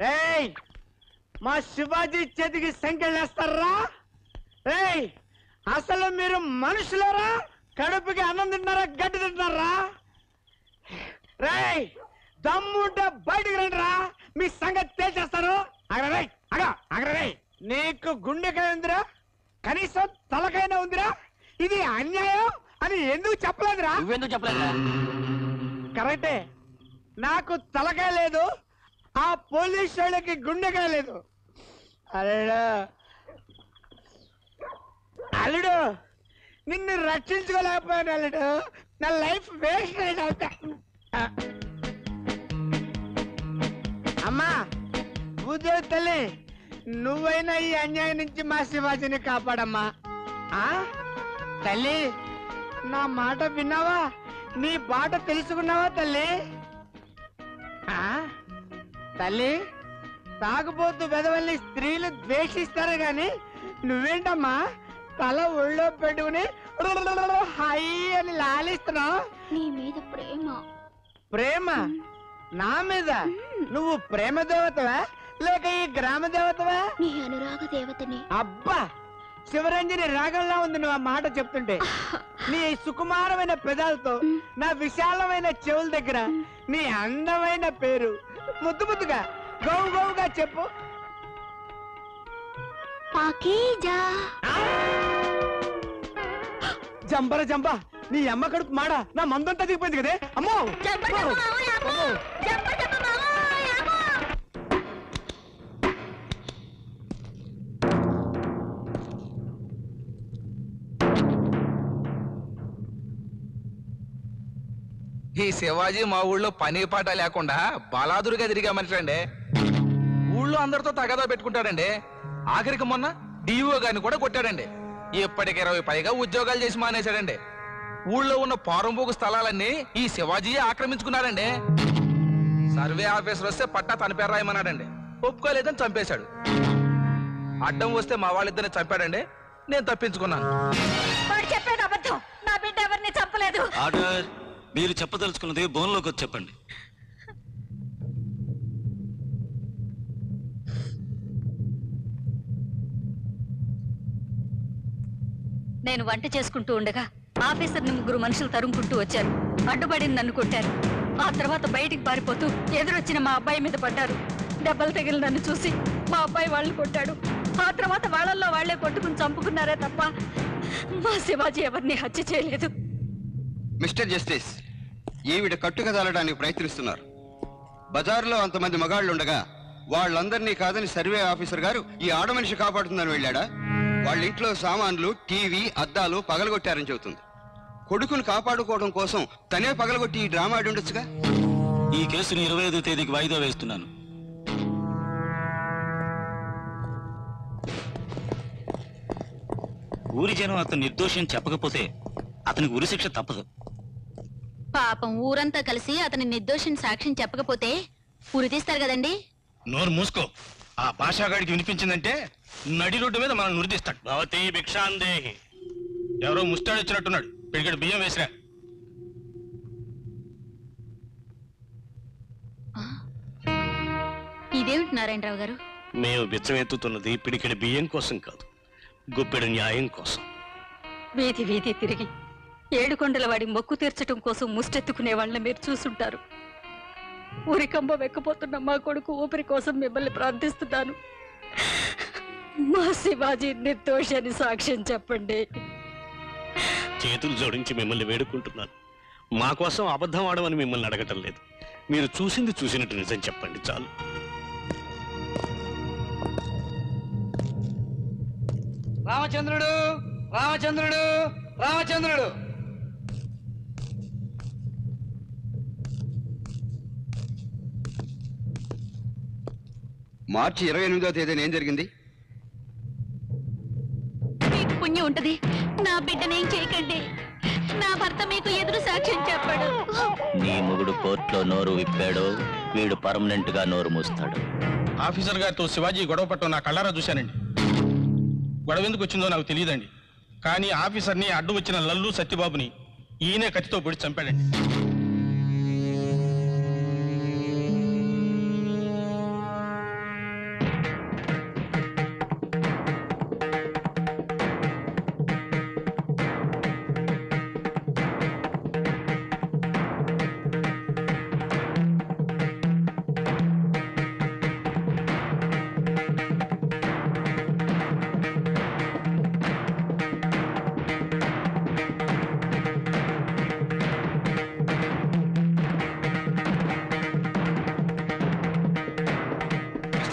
ఏయ్ మా శివాజీ చేతికి సంఖ్యలేస్తారా? ఏయ్ అసలు మీరు మనుషులరా? కడుపుకి అన్నం తింటున్నారా, గడ్డి తింటున్నారా? రేయ్ దమ్ముంటే బయటికి రండిరా, మీ సంగతి తేల్చేస్తాను. అగరే నీకు గుండెకాయ ఉందిరా, కనీసం తలకైనా ఉందిరా? ఇది అన్యాయం అని ఎందుకు చెప్పలేదురా? నువ్వెందుకు చెప్పలేదురా? కరెక్టే, నాకు తలకాయ లేదు, ఆ పోలీసు వాళ్ళకి గుండెకాయ లేదు. అల్లుడు నిన్ను రక్షించుకోలేకపోయాను అల్లుడు, నా లైఫ్ వేస్ట్ అయినా. అమ్మా భూదేవి తల్లి, నువ్వైనా ఈ అన్యాయం నుంచి మా శివాజీని కాపాడమ్మా. తల్లి నా మాట విన్నావా? నీ బాట తెలుసుకున్నావా తల్లి? తల్లి తాగుబోతు వెదవల్ని స్త్రీలు ద్వేషిస్తారు గాని నువ్వేంటమ్మా తల ఒళ్ళో పెట్టుకుని హై అని లాలిస్తున్నావు? నీ మీద ప్రేమ. ప్రేమ? నా మీద? నువ్వు ప్రేమ దేవతవా లేక ఈ గ్రామ దేవతవా? నీ అనురాగ దేవతని. అబ్బా శివరంజని రాగంలా ఉంది నువ్వు ఆ మాట చెప్తుంటే. నీ సుకుమారమైన పెదాలతో నా విశాలమైన చెవుల దగ్గర నీ అందమైన పేరు ముద్దు ముద్దుగా గౌ గౌగా చెప్పు. జంబర జంబ, నీ అమ్మ కడుపు మాడ, నా మందంతా దిగిపోయింది కదే. అమ్మో ఈ శివాజీ మా ఊళ్ళో పని పాట లేకుండా బలాదురుగా తిరిగా మనిషి అండి. ఊళ్ళో అందరితో తగదా పెట్టుకుంటాడండి. ఆఖరికి మొన్న డిఓ గారిని కూడా కొట్టాడండి. ఇప్పటికి 20 పైగా ఉద్యోగాలు చేసి మానేశాడండి. ఊళ్ళో ఉన్న పారంపోకు స్థలాలన్నీ ఈ శివాజీ ఆక్రమించుకున్నాడండి. సర్వే ఆఫీసర్ వస్తే పట్టా తన పేరు రాయమన్నాడండి. ఒప్పుకోలేదని చంపేశాడు. అడ్డం వస్తే మా వాళ్ళిద్దరిని చంపాడండి. నేను తప్పించుకున్నాను. చెప్పేది అబద్ధం. నా బిడ్డ ఎవరిని చంపలేదు. మీరు చెప్పదలుచుకున్నది బోన్లోకి వచ్చి చెప్పండి. నేను వంట చేసుకుంటూ ఉండగా ఆఫీసర్ని 3 మనుషులు తరుముకుంటూ వచ్చారు. అడ్డుపడింది నన్ను కొట్టారు. ఆ తర్వాత బయటికి పారిపోతూ ఎదురొచ్చిన మా అబ్బాయి మీద పడ్డారు. దెబ్బలు తగిలి నన్ను చూసి మా అబ్బాయి వాళ్ళని కొట్టాడు. ఆ తర్వాత వాళ్ళల్లో వాళ్లే కొట్టుకుని చంపుకున్నారే తప్ప మా శివాజీ ఎవరిని హత్య చేయలేదు. మిస్టర్ జస్టిస్, ఈవిడ కట్టుకదలడానికి ప్రయత్నిస్తున్నారు. బజార్లో అంతమంది మగాళ్ళుండగా వాళ్ళందరినీ కాదని సర్వే ఆఫీసర్ గారు ఈ ఆడమనిషి కాపాడుతుందని వెళ్ళాడా? వాళ్ళ ఇంట్లో సామాన్లు, టీవీ, అద్దాలు పగలగొట్టారని చెబుతుంది. కొడుకును కాపాడుకోవడం కోసం తనే పగలగొట్టి ఈ డ్రామా ఆడి ఉండొచ్చుగా. ఈ కేసుని 25వ తేదీకి వాయిదా వేస్తున్నాను. ఊరి జనం అతను నిర్దోషం చెప్పకపోతే అతనికి ఉరిశిక్ష తప్పదు. పాపం ఊరంతా కలిసి అతని నిర్దోషిని సాక్ష్యం చెప్పకపోతే ఉరి తీస్తారు కదండి. నోరు మూసుకో. ఆ భాషాగాడికి వినిపించిందంటే నడి రోడ్డు మీద మనం నురిదిస్తాడు. భవతి భిక్షాందేహి. ఎవరో ముస్తాడు వచ్చినట్టున్నాడు. పిడిగడు బియ్యం వేసిరా. ఇదేమిటి నారాయణరావు గారు? మేము బిచ్చమెత్తుతున్నది పిడికెడి బియ్యం కోసం కాదు, గుప్పెడు న్యాయం కోసం. వీధి వీధి తిరిగి 7 కొండల వాడి మొక్కు తీర్చడం కోసం ముష్టెత్తుకునే వాళ్ళని మీరు చూసుంటారు. ఊరికంబ వెక్కపోతున్న మా కొడుకు ఊపిరి కోసం మిమ్మల్ని ప్రార్థిస్తున్నాను. మా శివాజీ నిర్దోషాన్ని సాక్ష్యం చెప్పండి. చేతులు జోడించి మిమ్మల్ని వేడుకుంటున్నాను. మా కోసం అబద్ధం ఆడమని మిమ్మల్ని అడగటం లేదు. మీరు చూసింది చూసినట్టు నిజం చెప్పండి చాలు. రామచంద్రుడు, రామచంద్రుడు, రామచంద్రుడు. మార్చి 28వ తేదీన ఏం జరిగింది? మీకు పుణ్యం ఉంటది. నా బిడ్డనేం చేయకండి. నా భర్త మీకు ఎదురు సాక్ష్యం చెప్పాడు. నీ మొగుడు కోర్టులో నోరు విప్పాడు, వీడు పర్మనెంట్ గా నోరు మూస్తాడు. ఆఫీసర్ గారితో శివాజీ గొడవ పట్టడం నా కళ్ళారా చూశానండి. గొడవ ఎందుకు వచ్చిందో నాకు తెలియదండి. కానీ ఆఫీసర్ని అడ్డు వచ్చిన లల్లు సత్యబాబుని ఈయనే కత్తితో పొడి చంపాడండి.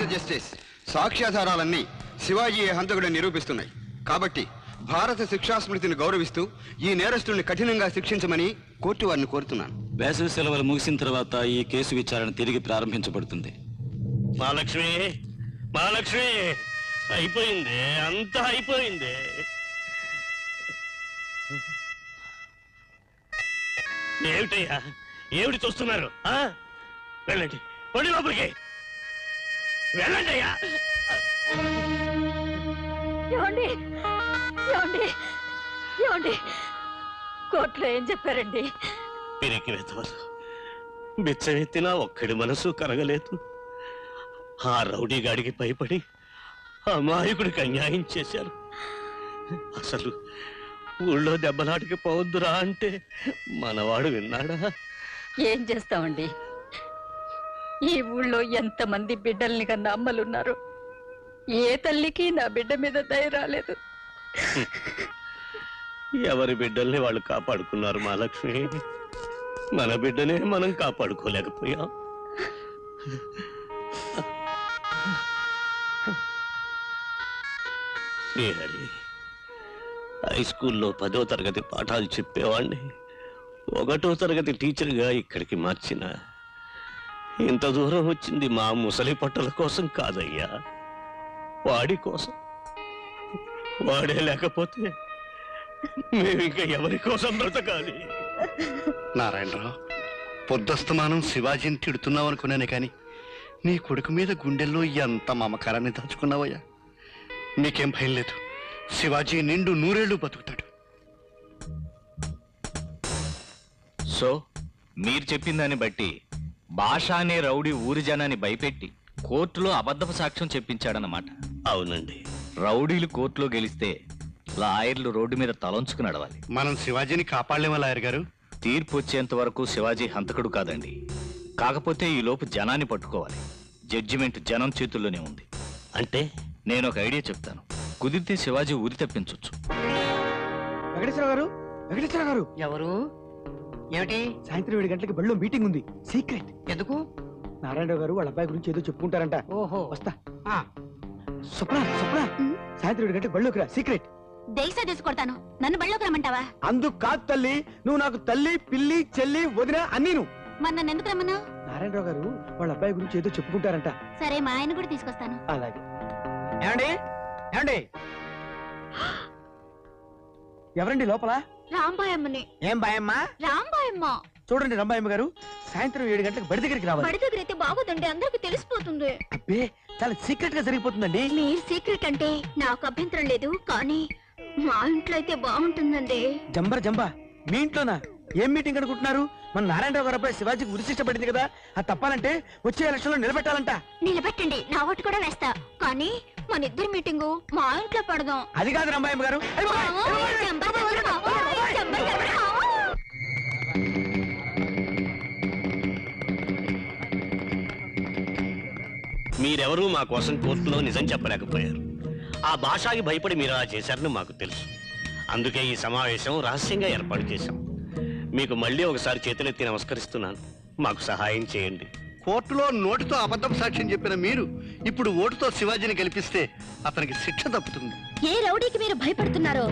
మిస్టర్ జస్టిస్, సాక్ష్యాధారాలన్నీ శివాజీ హంతకుడు నిరూపిస్తున్నాయి. కాబట్టి భారత శిక్షా స్మృతిని గౌరవిస్తూ ఈ నేరస్తుల్ని కఠినంగా శిక్షించమని కోర్టు వారిని కోరుతున్నాను. వేసవి సెలవులు ముగిసిన తర్వాత ఈ కేసు విచారణ తిరిగి ప్రారంభించబడుతుంది. మహాలక్ష్మి, మహాలక్ష్మి, అయిపోయింది, అంతా అయిపోయింది. ఏమిటయ్యా, ఏమిటి చూస్తున్నారు? వెళ్ళండి, ఒడి లోపలికి వెళ్ళండి అయ్యా. ఏమండి, ఏమండి, ఏమండి, కోర్టులో ఏం చెప్పారండి? పిరికి వెతవరు బిచ్చమెత్తినా ఒక్కడి మనసు కరగలేదు. ఆ రౌడీ గాడికి భయపడి అమాయకుడికి అన్యాయం చేశారు. అసలు ఊళ్ళో దెబ్బలాటికి పోవద్దురా అంటే మనవాడు విన్నాడా? ఏం చేస్తామండి, ఈ ఊళ్ళో ఎంతమంది బిడ్డల్ని కన్నా అమ్మలున్నారు. ఏ తల్లికి నా బిడ్డ మీద దయ రాలేదు. ఎవరి బిడ్డల్ని వాళ్ళు కాపాడుకున్నారు మహాలక్ష్మి. మన బిడ్డనే మనం కాపాడుకోలేకపోయాం. శ్రీహరి, హై స్కూల్లో 10వ తరగతి పాఠాలు చెప్పేవాడిని 1వ తరగతి టీచర్గా ఇక్కడికి మార్చిన. ఇంత దూరం వచ్చింది మా ముసలి పట్టుల కోసం కాదయ్యా, వాడి కోసం. వాడే లేకపోతే మేమింక ఎవరి కోసం బ్రతకాలి? నారాయణరావు, పొద్దస్తమానం శివాజీని తిడుతున్నావు అనుకున్నానే కానీ నీ కొడుకు మీద గుండెల్లో ఎంత మమకారాన్ని దాచుకున్నావయ్యా. నీకేం భయం లేదు, శివాజీ నిండు 100 ఏళ్ళు బతుకుతాడు. సో మీరు చెప్పిన దాన్ని బట్టి భాష అనే రౌడీ ఊరి జనాన్ని భయపెట్టి కోర్టులో అబద్ధపు సాక్ష్యం చెప్పించాడన్నమాట. అవునండి. రౌడీలు కోర్టులో గెలిస్తే లాయర్లు రోడ్డు మీద తలంచుకు నడవాలి. మనం శివాజీని కాపాడలేమా లాయర్ గారు? తీర్పు వచ్చేంత వరకు శివాజీ హంతకుడు కాదండి. కాకపోతే ఈ లోపు జనాన్ని పట్టుకోవాలి. జడ్జిమెంట్ జనం చేతుల్లోనే ఉంది. అంటే నేను ఒక ఐడియా చెప్తాను, కుదిరితే శివాజీ ఊరి తప్పించొచ్చు. వెంకటేశ్వర గారు, వెంకటేశ్వర గారు. ఎవరు? ఏమిటి? సాయంత్రం 7 గంటలకి బళ్ళో మీటింగ్ ఉంది, సీక్రెట్. ఎందుకు? నారాయణరావు గారు వాళ్ళ అబ్బాయి గురించి ఏదో చెప్పుకుంటారంట. ఓహో, వస్తా. స్వప్న, స్వప్న, సాయంత్రం 7 గంటలకు బళ్ళోకి రా, సీక్రెట్. దేశ తీసుకొడతాను, నన్ను బళ్ళోకి రమ్మంటావా? అందుకు కాదు తల్లి, నువ్వు నాకు తల్లి, పిల్లి, చెల్లి, వదిన అన్నీ నువ్వు. మరి నన్ను ఎందుకు రమ్మన్నావు? నారాయణరావు గారు వాళ్ళ అబ్బాయి గురించి ఏదో చెప్పుకుంటారంట. సరే, మా ఆయన కూడా తీసుకొస్తాను. అలాగే. ఏమండి, ఏమండి, ఎవరండి లోపల? రాంబాయమ్మని. ఏం బాయమ్మ? రాంబాయమ్మ. చూడండి రంబాయమ్మ గారు, సాయంత్రం 7 గంటలకు బడి దగ్గరికి రావాలి. బడి దగ్గర అయితే బాగోదండి, అందరికి తెలిసిపోతుంది. అబ్బే, చాలా సీక్రెట్ గా జరిగిపోతుందండి. మీరు సీక్రెట్ అంటే నాకు అభ్యంతరం లేదు, కానీ మా ఇంట్లో అయితే బాగుంటుందండి. జంబర్ జంబా, మీ ఇంట్లోనా? ఏం మీటింగ్ అనుకుంటున్నారు? మన నారాయణరావు గారు అబ్బాయి శివాజీకి ఉరిశిష్ట పడింది కదా, అది తప్పాలంటే వచ్చే ఎలక్షన్ లో నిలబెట్టాలంట. నిలబెట్టండి, నా ఓటు కూడా వేస్తా. కానీ మన ఇద్దరు మీటింగు మా ఇంట్లో పడదాం. అది కాదు రంబాయమ్మ గారు. మీరెవరూ మా కోసం కోర్టులో నిజం చెప్పలేకపోయారు. ఆ భాషకి భయపడి మీరు అలా చేశారని మాకు తెలుసు. అందుకే ఈ సమావేశం రహస్యంగా ఏర్పాటు చేశాం. మీకు మళ్ళీ ఒకసారి చేతులెత్తి నమస్కరిస్తున్నాను. మాకు సహాయం చేయండి. కోర్టులో నోటితో అబద్ధం సాక్ష్యం చెప్పిన మీరు ఇప్పుడు ఓటుతో శివాజీని గెలిపిస్తే అతనికి శిక్ష తప్పుతుంది. ఏ రౌడీకి మీరు భయపడుతున్నారో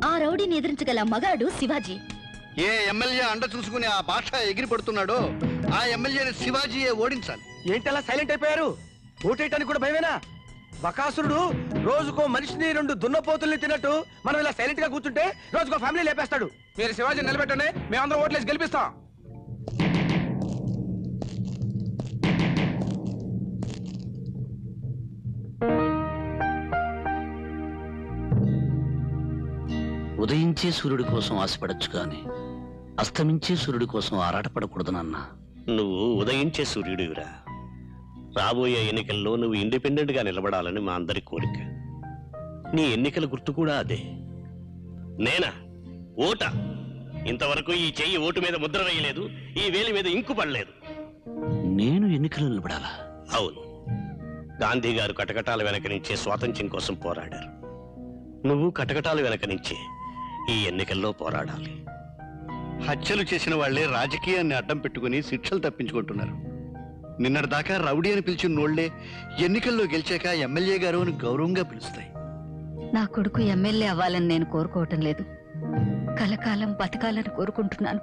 ఆ రౌడీని ఎదిరించగల మగాడు శివాజీ. ఏ ఎమ్మెల్యే అండ చూసుకుని ఆ భాష ఎగిరి పడుతున్నాడో ఆ ఎమ్మెల్యేని శివాజీయే ఓడించాలి. ఏంటి అలా సైలెంట్ అయిపోయారు? ఓటేయటానికి కూడా భయమేనా? బకాసురుడు రోజుకో మనిషిని 2 దున్నపోతుల్ని తిన్నట్టు మనం ఇలా సైలెంట్ గా కూర్చుంటే రోజుకో ఫ్యామిలీ లేపేస్తాడు. మీరు శివాజీ నిలబెట్టండి, మేమందరం ఓట్లేసి గెలిపిస్తాం. ఉదయించే సూర్యుడి కోసం ఆశపడచ్చు కానీ అస్తమించే సూర్యుడి కోసం ఆరాటపడకూడదు నాన్న. నువ్వు ఉదయించే సూర్యుడివిరా. రాబోయే ఎన్నికల్లో నువ్వు ఇండిపెండెంట్ గా నిలబడాలని మా అందరి కోరిక. నీ ఎన్నికల గుర్తు కూడా అదే. నేనా? ఓట. ఇంతవరకు ఈ చెయ్యి ఓటు మీద ముద్ర వేయలేదు, ఈ వేలి మీద ఇంకు పడలేదు. నేను ఎన్నికలు నిలబడాలా? అవును. గాంధీ గారు కటకటాల వెనక నుంచే స్వాతంత్ర్యం కోసం పోరాడారు. నువ్వు కటకటాల వెనక నుంచే ఈ ఎన్నికల్లో పోరాడాలి. హత్యలు చేసిన వాళ్లే రాజకీయాన్ని అడ్డం పెట్టుకుని శిక్షలు తప్పించుకుంటున్నారు. నిన్నటిదాకా రౌడీ అని పిలిచిన నోళ్లే ఎన్నికల్లో గెలిచాక ఎమ్మెల్యే గారు అని గౌరవంగా పిలుస్తాయి. నా కొడుకు ఎమ్మెల్యే అవ్వాలని నేను కోరుకోవటం లేదు, కలకాలం బతకాలని కోరుకుంటున్నాను.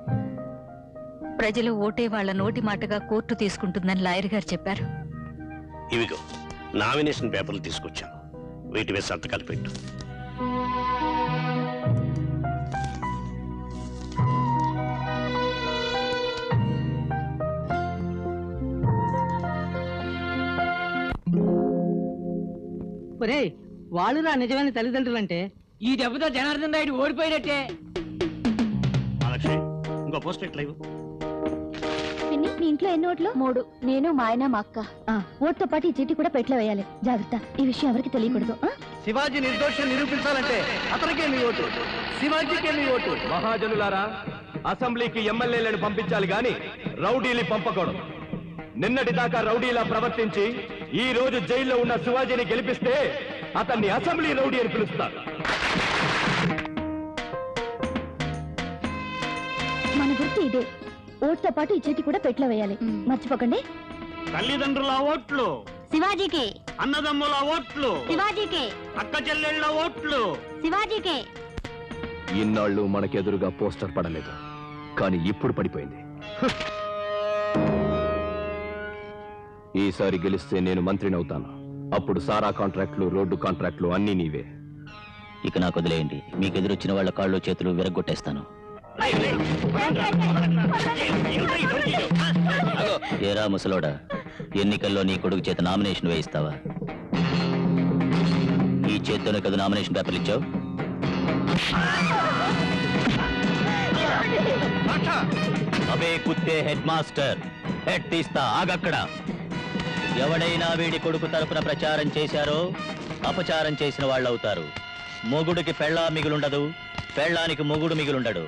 ప్రజలు ఓటే వాళ్ళ నోటి మాటగా కోర్టు తీసుకుంటుందని లాయర్ గారు చెప్పారు. ఇవిగో నామినేషన్ పేపర్లు తీసుకొచ్చాను, వీటి మీద సంతకాలు పెట్టు. ఒరేయ్, వాళ్ళురా నిజమైన తల్లిదండ్రులంటే ఈ దెబ్బతో జనార్దన్ రాయుడు ఓడిపోయినట్టే. ఇంకో పోస్ట్ ఎట్లా పిన్ని, మీ ఇంట్లో ఎన్ని ఓట్లు? 3. నేను, మా ఆయన, మా అక్క. ఓటుతో పాటు ఈ చీటీ కూడా పెట్లో వేయాలి. జాగ్రత్త, ఈ విషయం ఎవరికి తెలియకూడదు. శివాజీ నిర్దోషం నిరూపించాలంటే అతనికే మీ ఓటు, శివాజీకే మీ ఓటు. మహాజనులారా, అసెంబ్లీకి ఎమ్మెల్యేలను పంపించాలి గాని రౌడీలు పంపకూడదు. నిన్నటి దాకా రౌడీలా ప్రవర్తించి ఈ రోజు జైల్లో ఉన్న శివాజీని గెలిపిస్తే అతన్ని అసెంబ్లీ రౌడీ అని పిలుస్తారు. మన గుర్తు ఇదే. ఓటుతో పాటు ఈ చీటీ కూడా పెట్లో వేయాలి, మర్చిపోకండి. తల్లిదండ్రుల ఓట్లు శివాజీకి, అన్నదమ్ముల ఓట్లు శివాజీకి, అక్క చెల్లెళ్ళ ఓట్లు శివాజీకి. ఇన్నాళ్ళు మనకెదురుగా పోస్టర్ పడలేదు, కానీ ఇప్పుడు పడిపోయింది. ఈసారి గెలిస్తే నేను మంత్రిని అవుతాను. అప్పుడు సారా కాంట్రాక్టులు, రోడ్డు కాంట్రాక్టులు అన్నీ నీవే. ఇక నాకు వదిలేయండి, మీకు ఎదురొచ్చిన వాళ్ళ కాళ్ళు చేతులు విరగొట్టేస్తాను. ఏరా ముసలోడా, ఎన్నికల్లో నీ కొడుకు చేత నామినేషన్ వేయిస్తావా? ఈ చేత్తోనే కదా నామినేషన్ పేపర్లు ఇచ్చావు? అబే కుత్తే హెడ్ మాస్టర్, హెడ్ తీస్తా, ఆగక్కడ. ఎవడైనా వీడి కొడుకు తరపున ప్రచారం చేశారో అపచారం చేసిన వాళ్ళవుతారు. మొగుడికి పెళ్ళా మిగులుండదు, పెళ్ళానికి మొగుడు మిగులుండడు.